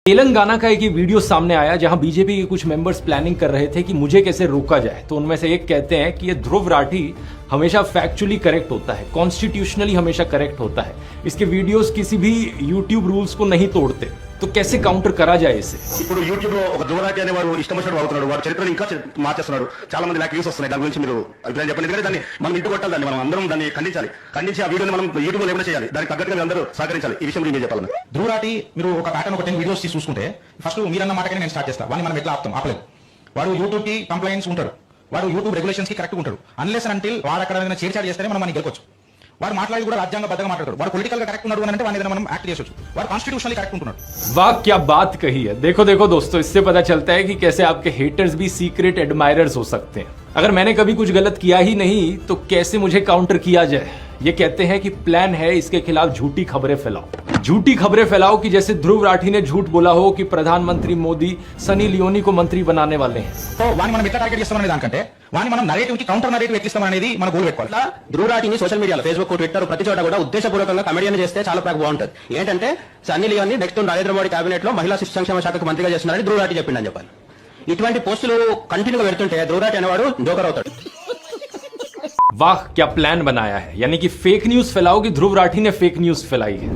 तेलंगाना का एक ये वीडियो सामने आया जहां बीजेपी के कुछ मेंबर्स प्लानिंग कर रहे थे कि मुझे कैसे रोका जाए। तो उनमें से एक कहते हैं कि ये ध्रुव राठी हमेशा फैक्चुअली करेक्ट होता है, कॉन्स्टिट्यूशनली हमेशा करेक्ट होता है, इसके वीडियोस किसी भी यूट्यूब रूल्स को नहीं तोड़ते। तो कैसे काउंटर करा जाए इसे? ఇప్పుడు యూట్యూబ్ లో ఒక ధ్రువరాటి అనే వాడు ఇష్టం వచ్చినట్టు వాడుతున్నాడు, వాడు చరిత్రను ఇంకా మార్చేస్తున్నాడు. చాలా మంది నాకు వ్యూస్ వస్తున్నాయి. దాని గురించి మీరు అభిప్రాయం చెప్పండి. ఎందుకంటే దాన్ని మనం ఇంటి కొట్టాలి, దాన్ని మనం అందరం దాన్ని ఖండించి ఆ వీడియోని మనం యూట్యూబ్ లో ఏమైనా చేయాలి, దానికి తగ్గట్టుగా అందరూ సహకరించాలి. ఈ విషయం నేను చెప్పాలి. ధ్రువరాటి మీరు ఒక ప్యాటర్న్ ఒక 10 వీడియోస్ తీసి చూసుకుంటే ఫస్ట్ మీరన్న మాటకి నేను స్టార్ట్ చేస్తాను. వాడిని మనం ఎట్లా ఆపలేము. వాడు యూట్యూబ్ కి కంప్లైంట్స్ ఉంటాడు, వాడు యూట్యూబ్ రెగ్యులేషన్స్ కి కరెక్ట్ ఉంటాడు. అన్లెస్ అంటిల్ వాడు అక్కడ చేర్చాడు చేస్తేనే మనం గెలవచ్చు. వాడు మాట్లాడి కూడా రాజ్యాంగబద్ధంగా మాట్లాడతాడు. వాడు పొలిటికల్ గా కరెక్ట్ ఉన్నాడు అంటే వాడి మీద మనం యాక్ట్ చేయొచ్చు. వాడు కాన్స్టిట్యూషనली करेक्ट ఉంటున్నాడు. वाह क्या बात कही है। देखो देखो दोस्तों, इससे पता चलता है कि कैसे आपके हेटर्स भी सीक्रेट एडमायरर्स हो सकते हैं। अगर मैंने कभी कुछ गलत किया ही नहीं तो कैसे मुझे काउंटर किया जाए। ये कहते हैं कि प्लान है इसके खिलाफ झूठी खबरें फैलाओ, झूठी खबरें फैलाओ कि जैसे ध्रुव राठी ने झूठ बोला हो कि प्रधानमंत्री मोदी सनी लियोनी को मंत्री बनाने वाले हैं। సో వాని మనం ఎట్లా టార్గెట్ చేస్తామనే దానికంటే వాని మనం నరేటివ్ కి కౌంటర్ నరేటివ్ ఎట్లిస్తాం అనేది మన గోల్ పెట్టుకోవాలి. ధ్రువరాటిని సోషల్ మీడియాలో ఫేస్బుక్, ట్విట్టర్ ప్రతి చోట కూడా ఉద్దేశపూర్వకంగా కమెడియన్ చేస్తే చాలా బాగుంటుంది. ఏంటంటే సన్నీ లియోని నెక్స్ట్ నరేంద్ర మోడీ కేబినెట్ లో మహిళా శిశు సంక్షేమ శాఖకు మంత్రిగా చేస్తున్నారని ధ్రువరాటి చెప్పిండని చెప్పాలి. ఇటువంటి పోస్టులు కంటిన్యూగా పెడుతుంటే ధ్రువరాటి అనేవాడు జోకర్ అవుతాడు. वाह क्या प्लान बनाया है। यानी कि फेक न्यूज फैलाओ कि ध्रुव राठी ने फेक न्यूज फैलाई है।